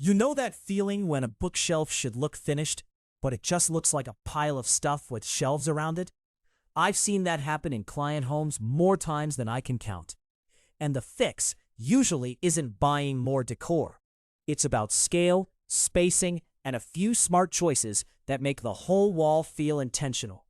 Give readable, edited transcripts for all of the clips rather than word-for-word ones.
You know that feeling when a bookshelf should look finished, but it just looks like a pile of stuff with shelves around it? I've seen that happen in client homes more times than I can count. And the fix usually isn't buying more decor. It's about scale, spacing, and a few smart choices that make the whole wall feel intentional.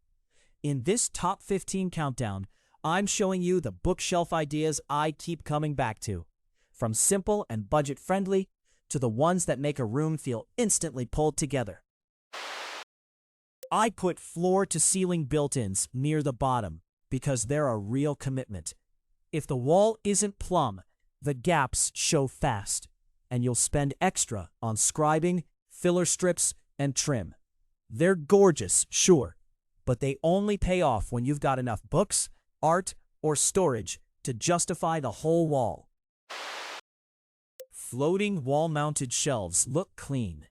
In this top 15 countdown, I'm showing you the bookshelf ideas I keep coming back to. From simple and budget-friendly to the ones that make a room feel instantly pulled together. I put floor-to-ceiling built-ins near the bottom because they're a real commitment. If the wall isn't plumb, the gaps show fast, and you'll spend extra on scribing, filler strips, and trim. They're gorgeous, sure, but they only pay off when you've got enough books, art, or storage to justify the whole wall. Floating wall-mounted shelves look clean,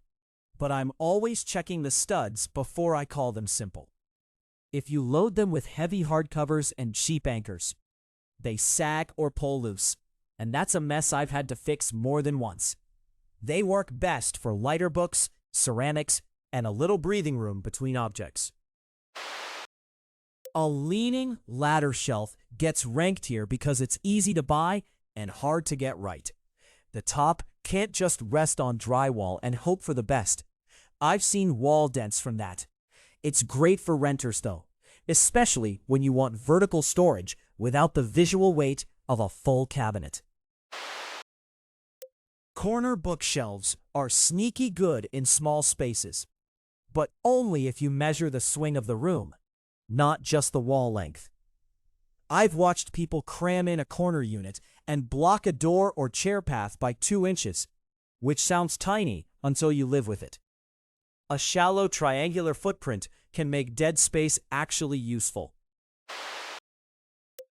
but I'm always checking the studs before I call them simple. If you load them with heavy hardcovers and cheap anchors, they sag or pull loose, and that's a mess I've had to fix more than once. They work best for lighter books, ceramics, and a little breathing room between objects. A leaning ladder shelf gets ranked here because it's easy to buy and hard to get right. The top can't just rest on drywall and hope for the best. I've seen wall dents from that. It's great for renters though, especially when you want vertical storage without the visual weight of a full cabinet. Corner bookshelves are sneaky good in small spaces, but only if you measure the swing of the room, not just the wall length. I've watched people cram in a corner unit and block a door or chair path by 2 inches, which sounds tiny until you live with it. A shallow triangular footprint can make dead space actually useful.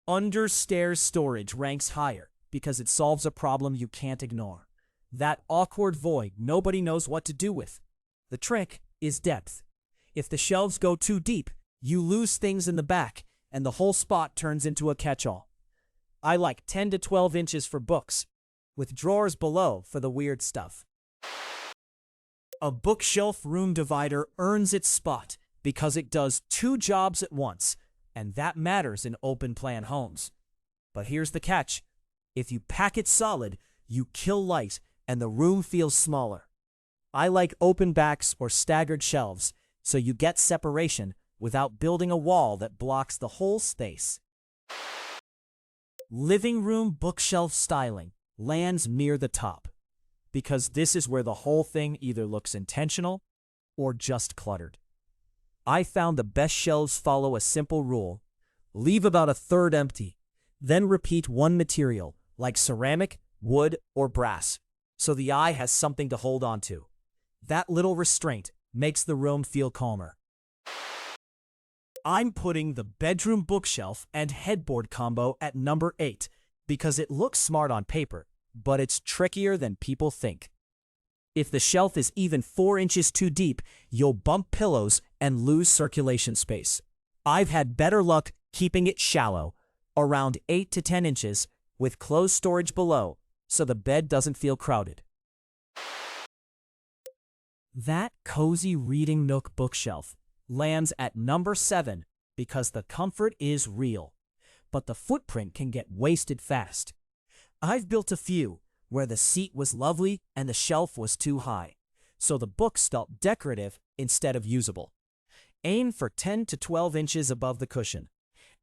Under-stairs storage ranks higher because it solves a problem you can't ignore. That awkward void nobody knows what to do with. The trick is depth. If the shelves go too deep, you lose things in the back, and the whole spot turns into a catch-all. I like 10 to 12 inches for books, with drawers below for the weird stuff. A bookshelf room divider earns its spot because it does 2 jobs at once, and that matters in open-plan homes. But here's the catch. If you pack it solid, you kill light, and the room feels smaller. I like open backs or staggered shelves, so you get separation without building a wall that blocks the whole space. Living room bookshelf styling lands near the top, because this is where the whole thing either looks intentional or just cluttered. I found the best shelves follow a simple rule: leave about a third empty, then repeat one material, like ceramic, wood, or brass, so the eye has something to hold on to. That little restraint makes the room feel calmer. I'm putting the bedroom bookshelf and headboard combo at number 8 because it looks smart on paper, but it's trickier than people think. If the shelf is even 4 inches too deep, you'll bump pillows and lose circulation space. I've had better luck keeping it shallow, around 8 to 10 inches, with closed storage below, so the bed doesn't feel crowded. That cozy reading nook bookshelf lands at number 7 because the comfort is real, but the footprint can get wasted fast. I've built a few where the seat was lovely and the shelf was too high, so the books felt decorative instead of usable. Aim for 10 to 12 inches above the cushion,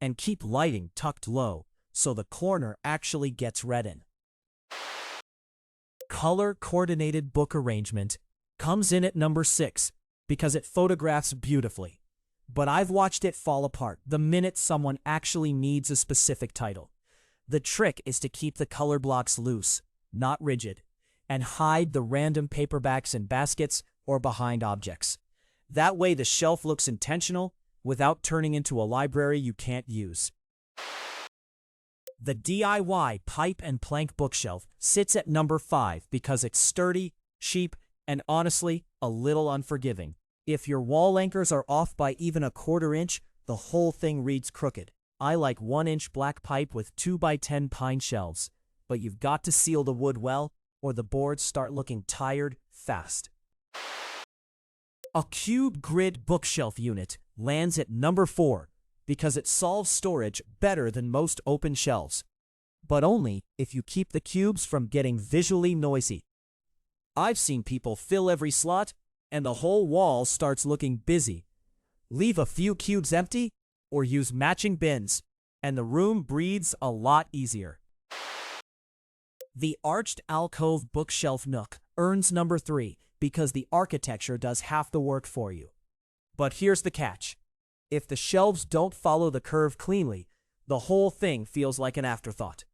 and keep lighting tucked low so the corner actually gets read in. Color-coordinated book arrangement comes in at number 6 because it photographs beautifully, but I've watched it fall apart the minute someone actually needs a specific title. The trick is to keep the color blocks loose, not rigid, and hide the random paperbacks in baskets or behind objects. That way the shelf looks intentional without turning into a library you can't use. The DIY pipe and plank bookshelf sits at number 5 because it's sturdy, cheap, and honestly, a little unforgiving. If your wall anchors are off by even a quarter inch, the whole thing reads crooked. I like 1-inch black pipe with 2x10 pine shelves, but you've got to seal the wood well, or the boards start looking tired fast. A cube grid bookshelf unit lands at number 4 because it solves storage better than most open shelves, but only if you keep the cubes from getting visually noisy. I've seen people fill every slot and the whole wall starts looking busy. Leave a few cubes empty or use matching bins, and the room breathes a lot easier. The arched alcove bookshelf Nook earns number 3 because the architecture does half the work for you. But here's the catch. If the shelves don't follow the curve cleanly, the whole thing feels like an afterthought.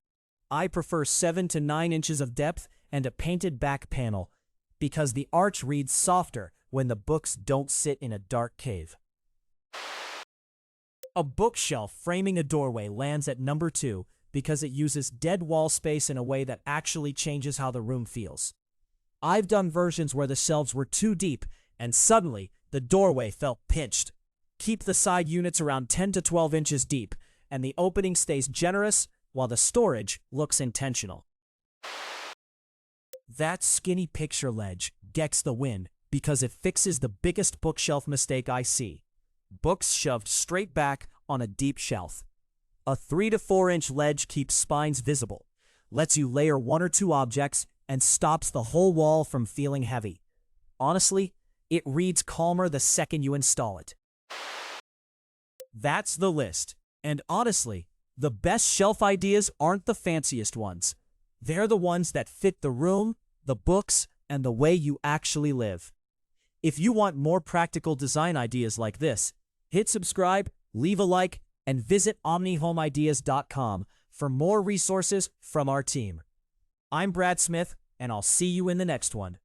I prefer 7 to 9 inches of depth and a painted back panel because the arch reads softer when the books don't sit in a dark cave. A bookshelf framing a doorway lands at number 2 because it uses dead wall space in a way that actually changes how the room feels. I've done versions where the shelves were too deep and suddenly the doorway felt pinched. Keep the side units around 10 to 12 inches deep and the opening stays generous while the storage looks intentional. That skinny picture ledge gets the win because it fixes the biggest bookshelf mistake I see. Books shoved straight back on a deep shelf. A 3 to 4 inch ledge keeps spines visible, lets you layer 1 or 2 objects, and stops the whole wall from feeling heavy. Honestly, it reads calmer the second you install it. That's the list. And honestly, the best shelf ideas aren't the fanciest ones. They're the ones that fit the room, the books, and the way you actually live. If you want more practical design ideas like this, hit subscribe, leave a like, and visit omnihomeideas.com for more resources from our team. I'm Brad Smith, and I'll see you in the next one.